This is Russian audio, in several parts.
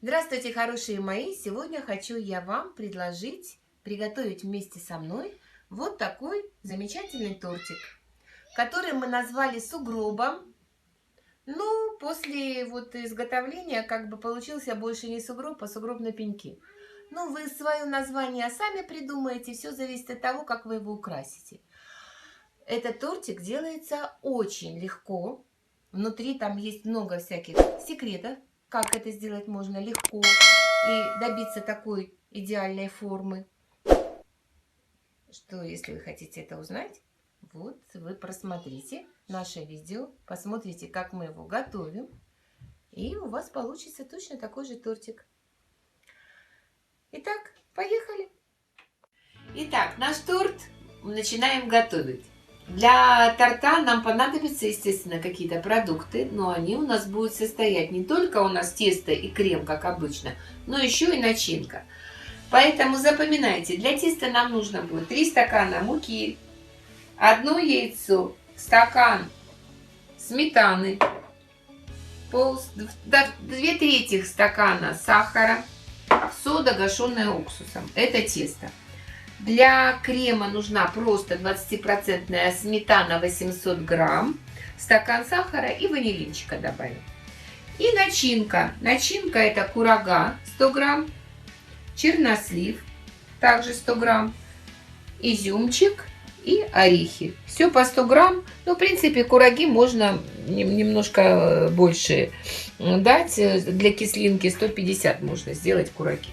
Здравствуйте, хорошие мои! Сегодня хочу я вам предложить приготовить вместе со мной вот такой замечательный тортик, который мы назвали сугробом. Но после изготовления получился больше не сугроб, а сугроб на пеньке. Ну, вы свое название сами придумаете, все зависит от того, как вы его украсите. Этот тортик делается очень легко. Внутри там есть много всяких секретов, как это сделать можно легко и добиться такой идеальной формы. Что, если вы хотите это узнать, вот вы просмотрите наше видео, посмотрите, как мы его готовим, и у вас получится точно такой же тортик. Итак, поехали! Итак, наш торт начинаем готовить. Для торта нам понадобятся, естественно, какие-то продукты, но они у нас будут состоять не только у нас тесто и крем, как обычно, но еще и начинка. Поэтому запоминайте, для теста нам нужно будет 3 стакана муки, 1 яйцо, стакан сметаны, 2/3 стакана сахара, сода, гашеная уксусом. Это тесто. Для крема нужна просто 20% сметана 800 грамм, стакан сахара и ванилинчика добавим. И начинка. Начинка это курага 100 грамм, чернослив также 100 грамм, изюмчик и орехи. Все по 100 грамм. Но в принципе кураги можно немножко больше дать. Для кислинки 150 можно сделать кураги.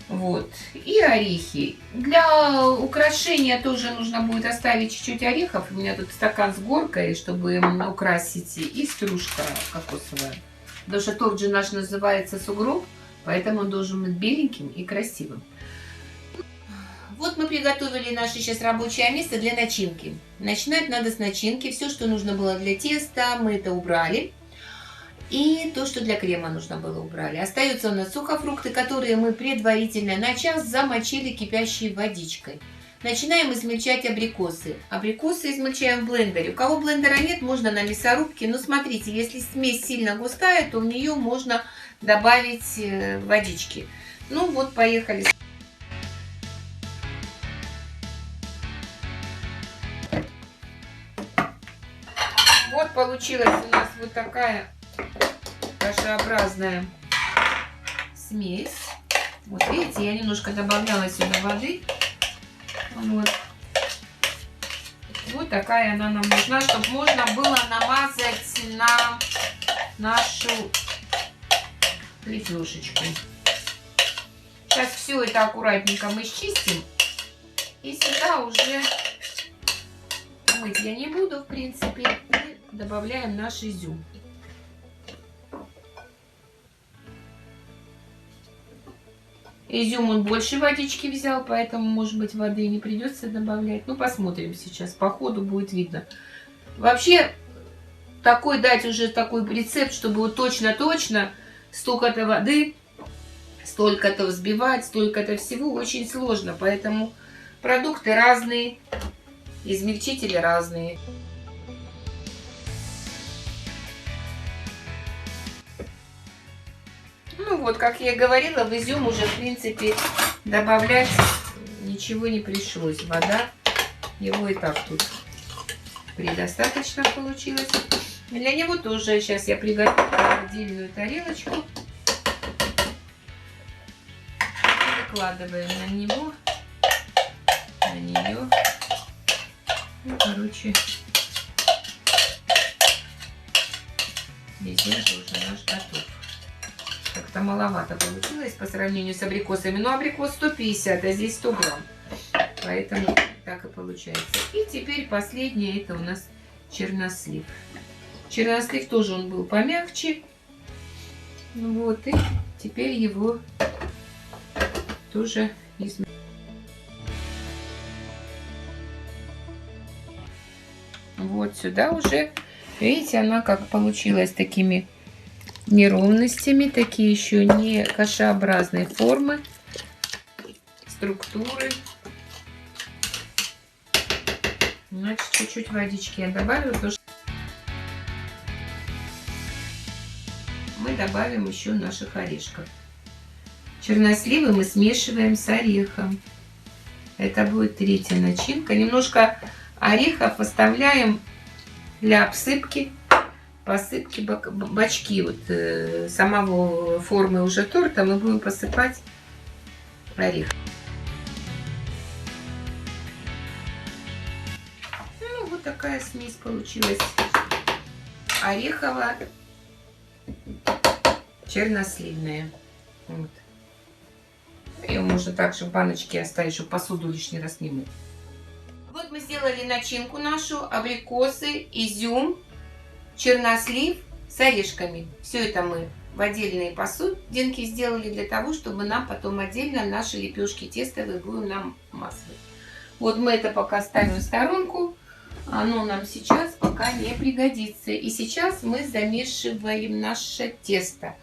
Вот. И орехи. Для украшения тоже нужно будет оставить чуть-чуть орехов. У меня тут стакан с горкой, чтобы украсить, и стружка кокосовая. Потому что торт же наш называется сугроб, поэтому он должен быть беленьким и красивым. Вот мы приготовили наше сейчас рабочее место для начинки. Начинать надо с начинки. Все, что нужно было для теста, мы это убрали. И то, что для крема нужно было, убрали. Остаются у нас сухофрукты, которые мы предварительно на час замочили кипящей водичкой. Начинаем измельчать абрикосы. Абрикосы измельчаем в блендере. У кого блендера нет, можно на мясорубке. Но смотрите, если смесь сильно густая, то в нее можно добавить водички. Ну вот, поехали. Вот получилась у нас вот такая кашеобразная смесь. Вот видите, я немножко добавляла сюда воды. Вот такая она нам нужна, чтобы можно было намазать на нашу лепешечку. Сейчас все это аккуратненько мы счистим. И сюда уже мыть я не буду, в принципе. И добавляем наш изюм. Изюм он больше водички взял, поэтому, может быть, воды не придется добавлять. Ну, посмотрим сейчас. По ходу будет видно. Вообще, дать уже такой рецепт, чтобы вот точно-точно столько-то воды, столько-то взбивать, столько-то всего, очень сложно. Поэтому продукты разные, измельчители разные. Ну вот, как я и говорила, в изюм уже, в принципе, добавлять ничего не пришлось. Вода, его и так тут предостаточно получилось. Для него тоже сейчас я приготовлю отдельную тарелочку. Выкладываем на него, на нее. Ну, короче, изюм уже наш готов. Как-то маловато получилось по сравнению с абрикосами. Но абрикос 150, а здесь 100 грамм. Поэтому так и получается. И теперь последнее, это у нас чернослив. Чернослив тоже он был помягче. Вот, и теперь его тоже измельчим. Вот сюда уже, видите, она как получилась такими неровностями, такие еще не кашеобразной формы, структуры. Значит, чуть-чуть водички я добавлю, потому что мы добавим еще наших орешков. Черносливы мы смешиваем с орехом. Это будет третья начинка. Немножко орехов оставляем для посыпки бочки вот самого формы уже торта мы будем посыпать орехом. Ну, вот такая смесь получилась орехово-черносливная. Вот. Ее можно также в баночке оставить, чтобы посуду лишний раз не мыть. Вот мы сделали начинку нашу: абрикосы, изюм, чернослив с орешками. Все это мы в отдельные посудинки сделали для того, чтобы нам потом отдельно наши лепешки тестовые будем намазывать. Вот мы это пока ставим в сторонку. Оно нам сейчас пока не пригодится. И сейчас мы замешиваем наше тесто.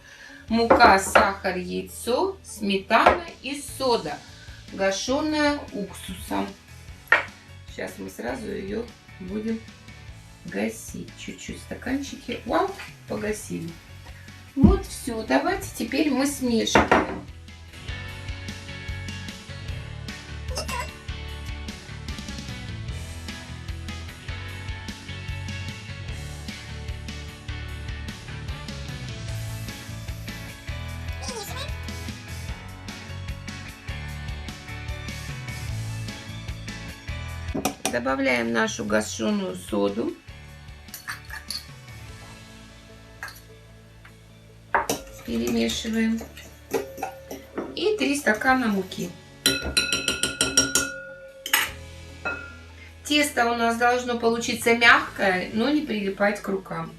Мука, сахар, яйцо, сметана и сода, гашеная уксусом. Сейчас мы сразу ее будем гасить. Чуть-чуть стаканчики. Вау, погасили. Вот все. Давайте теперь мы смешиваем. Добавляем нашу гашеную соду. Перемешиваем. И 3 стакана муки. Тесто у нас должно получиться мягкое, но не прилипать к рукам.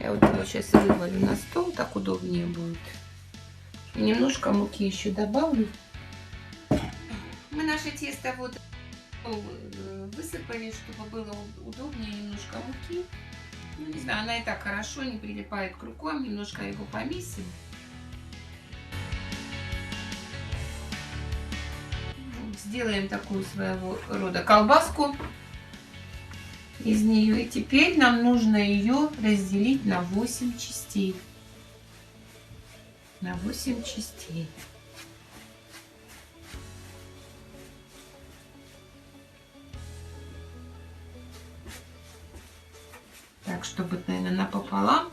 Я вот его сейчас вывалю на стол, так удобнее будет. Немножко муки еще добавлю. Мы наше тесто вот высыпали, чтобы было удобнее, немножко муки. Ну, не знаю, она и так хорошо не прилипает к рукам. Немножко его помесим. Сделаем такую своего рода колбаску из нее. И теперь нам нужно ее разделить на 8 частей. На 8 частей. Так, чтобы, наверное, напополам.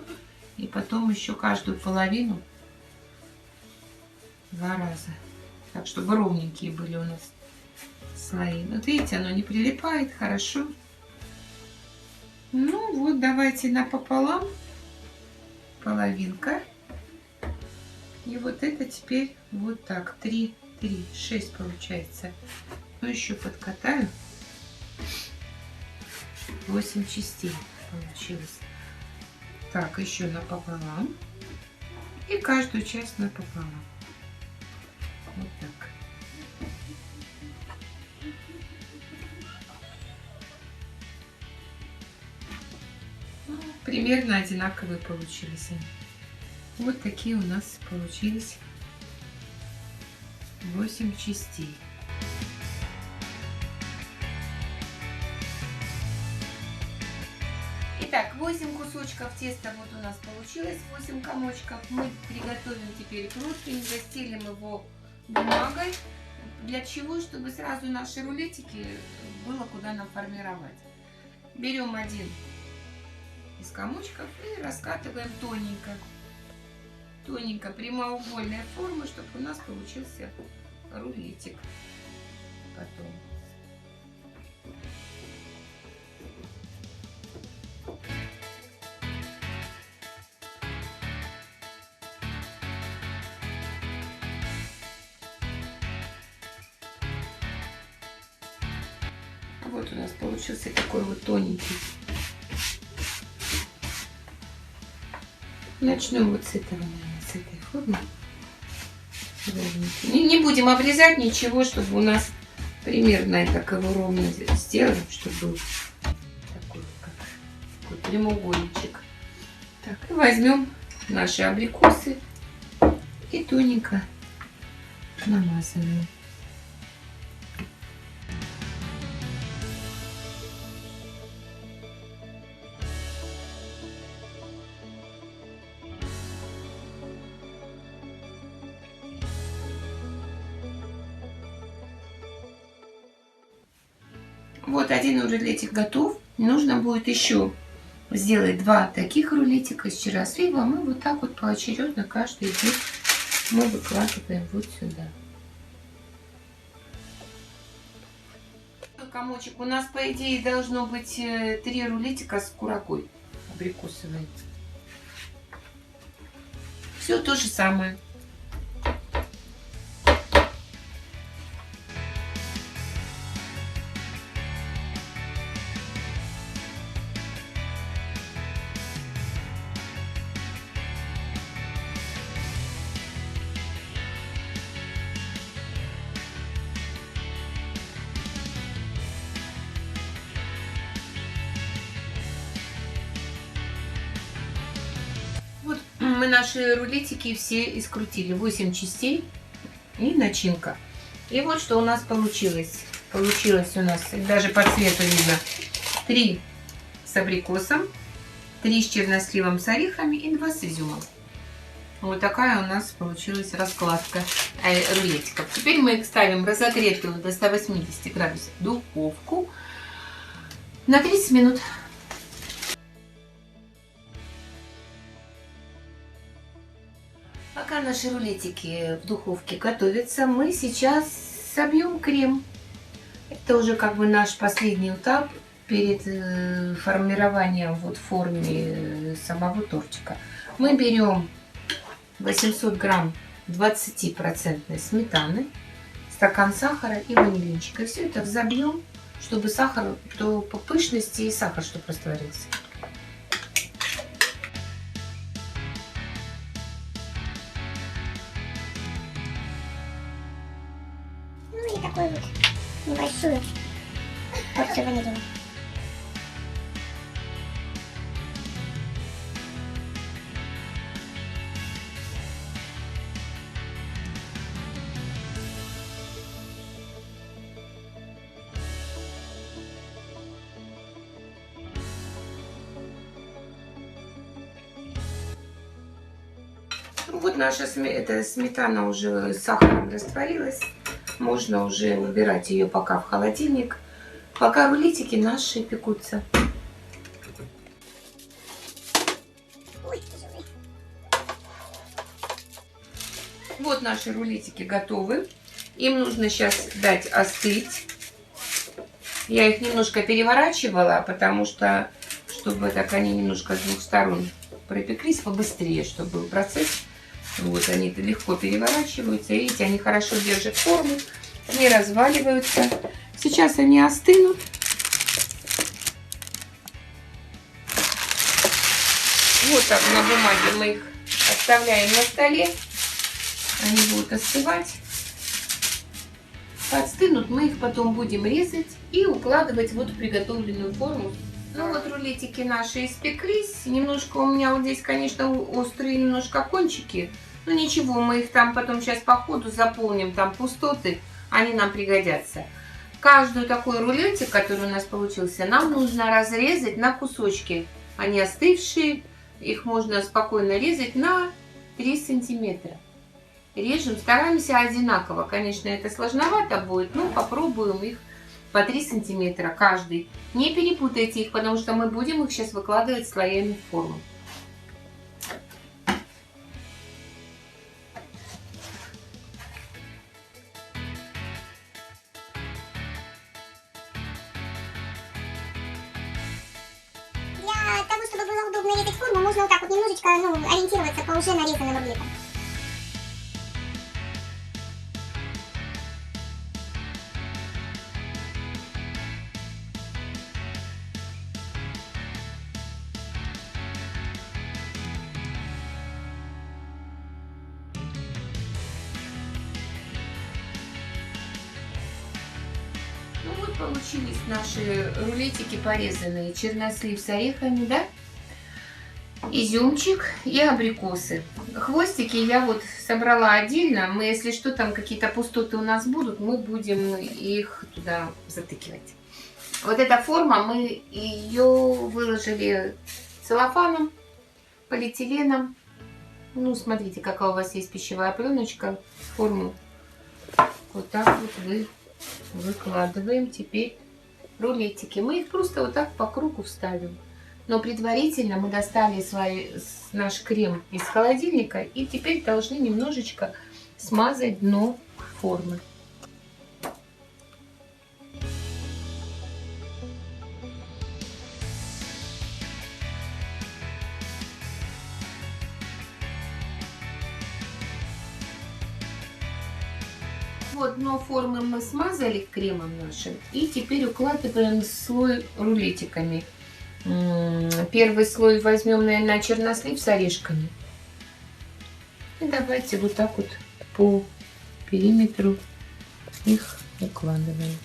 И потом еще каждую половину 2 раза. Так, чтобы ровненькие были у нас слои. Вот видите, оно не прилипает, хорошо. Ну вот, давайте напополам. Половинка. И вот это теперь вот так. 6 получается. Ну, еще подкатаю. 8 частей получилось. Так, еще напополам. И каждую часть напополам. Вот так. Примерно одинаковые получились они. Вот такие у нас получились 8 частей. Итак, 8 кусочков теста вот у нас получилось, 8 комочков. Мы приготовим теперь противень, застелим его бумагой. Для чего? Чтобы сразу наши рулетики было куда нам формировать. Берем один из комочков и раскатываем тоненько. Тоненько, прямоугольная форма, чтобы у нас получился рулетик потом. Вот у нас получился такой вот тоненький. Начнем вот с этого, наверное, с этой формы. Не будем обрезать ничего, чтобы у нас Примерно так его ровно сделаем, чтобы был такой, как такой прямоугольничек. Так, и возьмем наши абрикосы и тоненько намазываем. Вот один рулетик готов. Нужно будет еще сделать 2 таких рулетика с черносливом. И вот так вот поочередно каждый из них мы выкладываем вот сюда. Комочек у нас, по идее, должно быть 3 рулетика с курагой абрикосовой. Все то же самое. Вот мы наши рулетики все искрутили, 8 частей и начинка. И вот что у нас получилось. Получилось у нас, даже по цвету видно, 3 с абрикосом, 3 с черносливом с орехами и 2 с изюмом. Вот такая у нас получилась раскладка рулетиков. Теперь мы их ставим разогретую до 180 градусов в духовку на 30 минут. Пока наши рулетики в духовке готовятся, мы сейчас собьем крем. Это уже как бы наш последний этап перед формированием вот в форме самого тортика. Мы берем 800 грамм 20% сметаны, стакан сахара и ванилинчика. И все это взобьем, чтобы сахар по пышности и сахар чтобы растворился. Ну и такую вот небольшую порцию ванилина. Вот наша эта сметана уже с сахаром растворилась. Можно уже убирать ее пока в холодильник, пока рулетики наши пекутся. Вот наши рулетики готовы. Им нужно сейчас дать остыть. Я их немножко переворачивала, потому что, чтобы так они немножко с двух сторон пропеклись побыстрее, чтобы был процесс. Вот они легко переворачиваются. Видите, они хорошо держат форму, не разваливаются. Сейчас они остынут. Вот так на бумаге мы их оставляем на столе. Они будут остывать. Подстынут, мы их потом будем резать и укладывать вот в приготовленную форму. Ну вот рулетики наши испеклись. Немножко у меня вот здесь, конечно, острые немножко кончики. Но ничего, мы их там потом сейчас по ходу заполним, там пустоты, они нам пригодятся. Каждую такой рулетик, который у нас получился, нам нужно разрезать на кусочки. Они остывшие, их можно спокойно резать на 3 сантиметра. Режем, стараемся одинаково. Конечно, это сложновато будет, но попробуем их по 3 сантиметра каждый. Не перепутайте их, потому что мы будем их сейчас выкладывать слоями в форму. Для того, чтобы было удобно резать форму, можно вот так вот немножечко ориентироваться по уже нарезанным рулетам. получились наши рулетики порезанные. Чернослив с орехами, да? Изюмчик и абрикосы. Хвостики я вот собрала отдельно. Мы, если что, там какие-то пустоты у нас будут, мы будем их туда затыкивать. Вот эта форма, мы ее выложили целлофаном, полиэтиленом. Ну, смотрите, какая у вас есть пищевая пленочка. Форму вот так вот выкладываем теперь рулетики. Мы их просто вот так по кругу вставим. Но предварительно мы достали наш крем из холодильника и теперь должны немножечко смазать дно формы. Вот дно формы мы смазали кремом нашим и теперь укладываем слой рулетиками. Первый слой возьмем, наверное, чернослив с орешками. И давайте вот так вот по периметру их укладываем.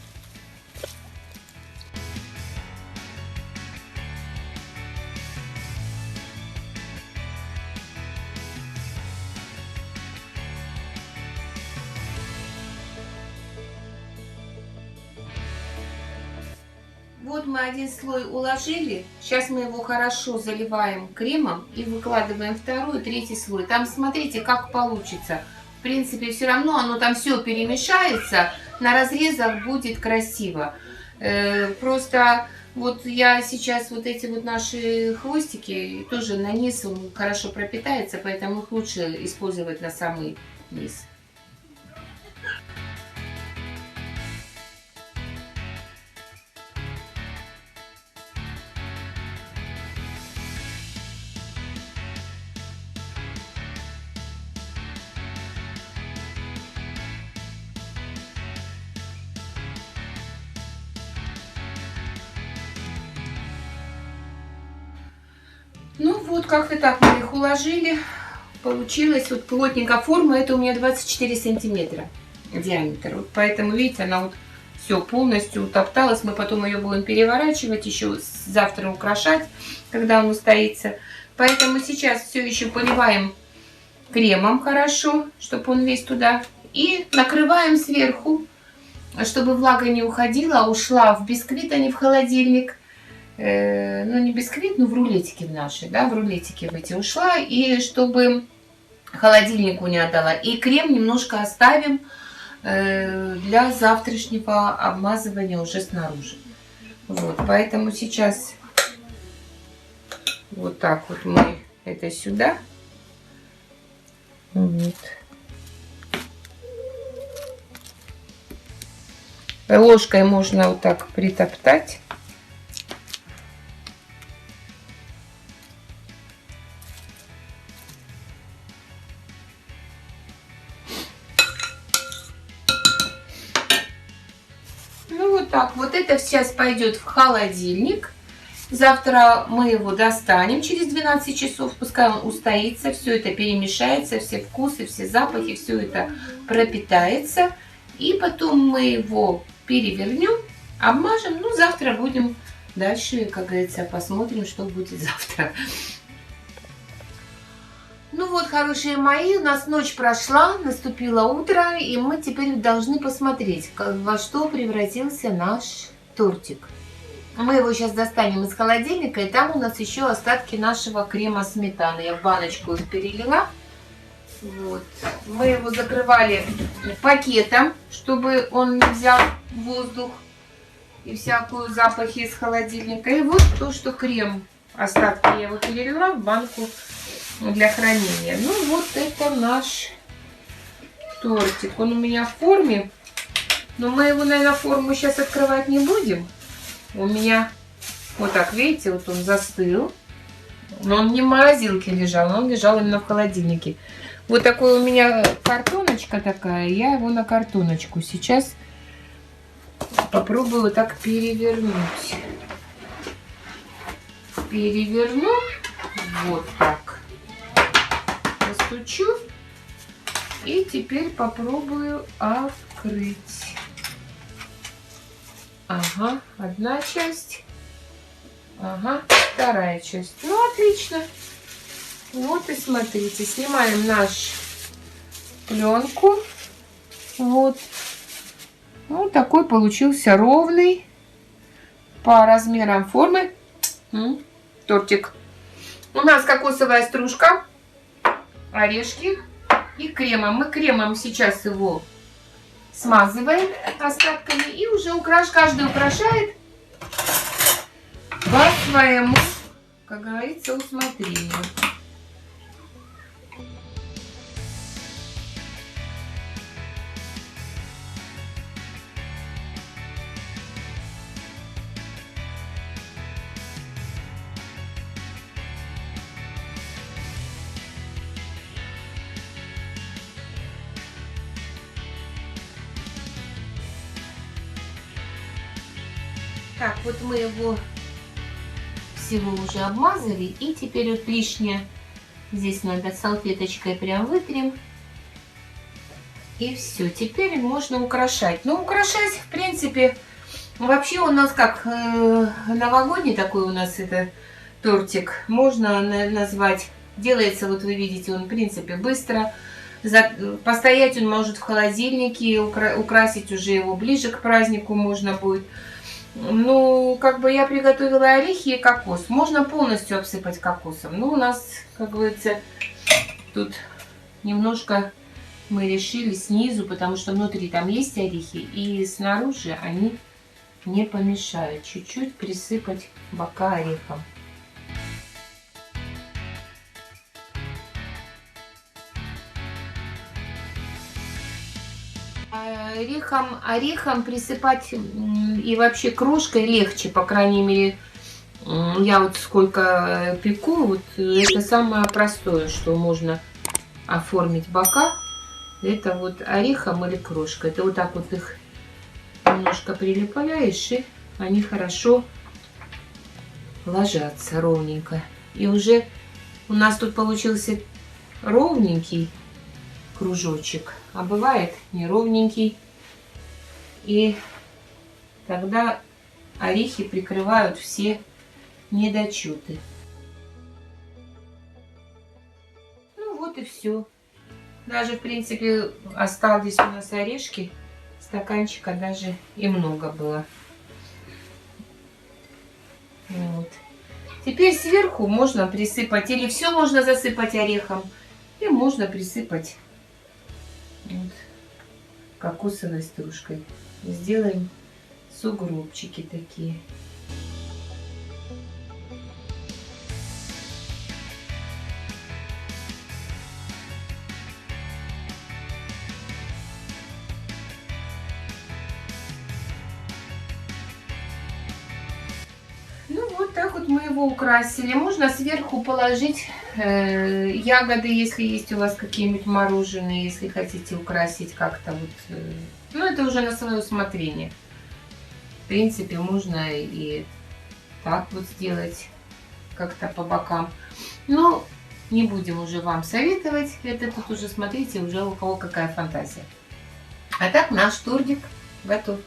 Вот мы один слой уложили. Сейчас мы его хорошо заливаем кремом и выкладываем второй, третий слой. Там смотрите, как получится. В принципе, все равно оно там все перемешается. На разрезах будет красиво. Просто вот я сейчас вот эти вот наши хвостики тоже на низ, он хорошо пропитается, поэтому их лучше использовать на самый низ. Ну вот, как-то так мы их уложили. Получилось вот плотненько форма. Это у меня 24 сантиметра диаметр. Вот поэтому, видите, она вот все полностью утопталась. Мы потом ее будем переворачивать, еще завтра украшать, когда он устоится. Поэтому сейчас все еще поливаем кремом хорошо, чтобы он весь туда. И накрываем сверху, чтобы влага не уходила, а ушла в бисквит, а не в холодильник. Ну не бисквит, но в рулетики в наши, да, в рулетики в эти ушла, и чтобы холодильнику не отдала. И крем немножко оставим для завтрашнего обмазывания уже снаружи. Вот, поэтому сейчас вот так вот мы это сюда. Вот. Ложкой можно вот так притоптать. Так, вот это сейчас пойдет в холодильник. Завтра мы его достанем через 12 часов. Пускай он устоится, все это перемешается, все вкусы, все запахи, все это пропитается. И потом мы его перевернем, обмажем. Ну, завтра будем дальше, как говорится, посмотрим, что будет завтра. Ну вот, хорошие мои, у нас ночь прошла, наступило утро, и мы теперь должны посмотреть, во что превратился наш тортик. Мы его сейчас достанем из холодильника, и там у нас еще остатки нашего крема сметаны. Я в баночку их перелила. Вот. Мы его закрывали пакетом, чтобы он не взял воздух и всякую запахи из холодильника. И вот то, что крем, остатки я его перелила в банку для хранения. Ну вот это наш тортик. Он у меня в форме. Но мы его, наверное, форму сейчас открывать не будем. У меня вот так, видите, вот он застыл. Но он не в морозилке лежал, он лежал именно в холодильнике. Вот такой у меня картоночка такая. Я его на картоночку сейчас попробую вот так перевернуть. Переверну. Вот так. Постучу. И теперь попробую открыть. Ага, одна часть. Ага, вторая часть. Ну, отлично. Вот и смотрите, снимаем нашу пленку. Вот. Вот такой получился ровный по размерам формы тортик. У нас кокосовая стружка, орешки и кремом. Мы кремом сейчас его смазываем остатками и уже каждый украшает по своему, как говорится, усмотрению. Так, вот мы его всего уже обмазали. И теперь вот лишнее здесь надо салфеточкой прям вытрем. И все. Теперь можно украшать. Ну, украшать, в принципе, вообще у нас как новогодний такой у нас это тортик. Можно назвать. Делается, вот вы видите, он, в принципе, быстро. Постоять он может в холодильнике. Украсить уже его ближе к празднику можно будет. Ну, как бы я приготовила орехи и кокос. Можно полностью обсыпать кокосом. Ну, у нас, как говорится, тут немножко мы решили снизу, потому что внутри там есть орехи, и снаружи они не помешают. Чуть-чуть присыпать бока орехом. Орехом присыпать и вообще крошкой легче, по крайней мере, я вот сколько пеку, вот это самое простое, что можно оформить бока, это вот орехом или крошкой. Это вот так вот их немножко прилепляешь, и они хорошо ложатся ровненько. И уже у нас тут получился ровненький кружочек, а бывает неровненький, и тогда орехи прикрывают все недочеты. Ну вот и все. Даже в принципе остались у нас орешки, стаканчика даже и много было. Вот. Теперь сверху можно присыпать, или все можно засыпать орехом, и можно присыпать вот кокосовой стружкой. Сделаем сугробчики такие. Ну вот так вот мы его украсили. Можно сверху положить ягоды, если есть у вас какие-нибудь мороженые, если хотите украсить как-то вот. Ну это уже на свое усмотрение. В принципе, можно и так вот сделать как-то по бокам. Но не будем уже вам советовать. Это тут уже смотрите, уже у кого какая фантазия. А так наш тортик готов.